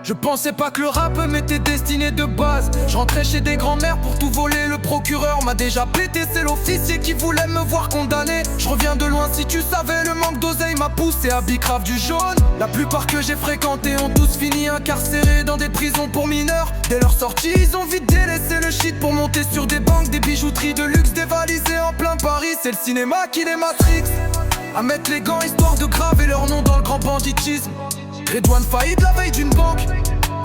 Je pensais pas que le rap m'était destiné de base. Je rentrais chez des grands-mères pour tout voler. Le procureur m'a déjà pété, c'est l'officier qui voulait me voir condamné. Je reviens de loin, si tu savais, le manque d'oseille m'a poussé à Bicrave du jaune. La plupart que j'ai fréquentés ont tous fini incarcérés dans des prisons pour mineurs. Dès leur sortie, ils ont vite délaissé le shit pour monter sur des banques, des bijouteries de luxe dévalisées en plein Paris. C'est le cinéma qui les matrix. À mettre les gants histoire de graver leur nom dans le grand banditisme. Redouane faillite la veille d'une banque.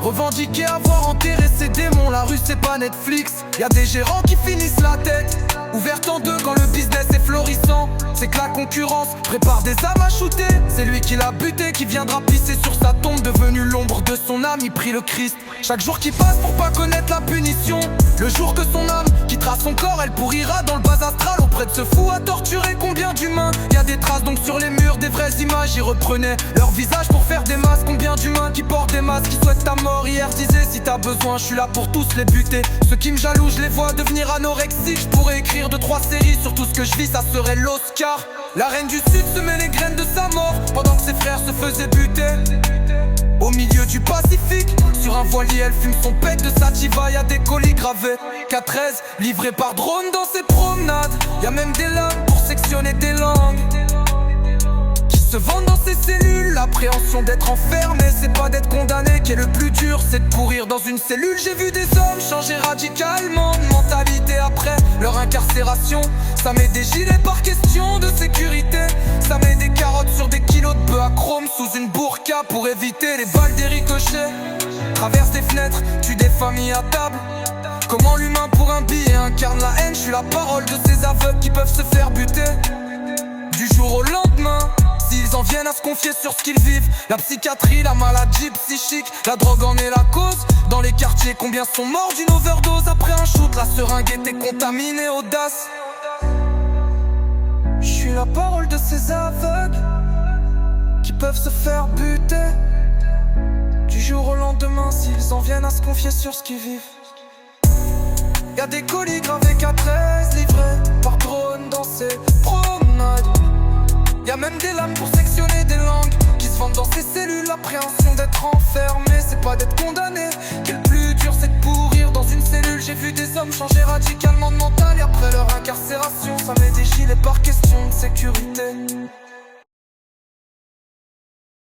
Revendiquer avoir enterré ses démons. La rue c'est pas Netflix. Y'a des gérants qui finissent la tête ouverte en deux quand le business est florissant. C'est que la concurrence prépare des âmes à shooter. C'est lui qui l'a buté, qui viendra pisser sur sa tombe. Devenu l'ombre de son âme, il prie le Christ. Chaque jour qui passe pour pas connaître la punition. Le jour que son âme quittera son corps, elle pourrira dans le bas astral. Auprès de ce fou à torturer combien d'humains. Y'a des traces donc sur les murs, des vraies images. Ils reprenaient leur visage pour faire des masques. Combien d'humains qui portent des masques, qui souhaitent ta mort. Hier disait si t'as besoin, je suis là pour tous les buter. Ceux qui me jalousent, je les vois devenir anorexiques. Je pourrais écrire 2-3 séries sur tout ce que je vis, ça serait l'Oscar. La reine du sud semait les graines de sa mort pendant que ses frères se faisaient buter. Au milieu du Pacifique, sur un voilier, elle fume son pet de sativa. Y'a des colis gravés K13 livrés par drone dans ses promenades. Y'a même des lames pour sectionner des langues qui se vendent dans ses cellules. L'appréhension d'être enfermé, c'est pas d'être condamné qui est le plus dur, c'est de pourrir dans une cellule. J'ai vu des hommes changer radicalement de mentalité après leur incarcération. Ça met des gilets par question de sécurité. Ça met des carottes sur des kilos de bœufs à chrome sous une burqa pour éviter les balles des ricochets. Traverse des fenêtres, tue des familles à table. Comment l'humain pour un billet incarne la haine. Je suis la parole de ces aveugles qui peuvent se faire buter du jour au lendemain. S'ils en viennent à se confier sur ce qu'ils vivent. La psychiatrie, la maladie psychique, la drogue en est la cause. Dans les quartiers, combien sont morts d'une overdose après un shoot. La seringue était contaminée, audace. Je suis la parole de ces aveugles qui peuvent se faire buter du jour au lendemain s'ils en viennent à se confier sur ce qu'ils vivent. Y'a des colis gravés K13 livrés par drone dans ces promenades. Y'a même des lames pour sectionner des langues qui se vendent dans ces cellules. L'appréhension d'être enfermé, c'est pas d'être condamné qui est le plus dur, c'est de pourrir dans une cellule. J'ai vu des hommes changer radicalement de mental et après leur incarcération, ça met des gilets par question de sécurité.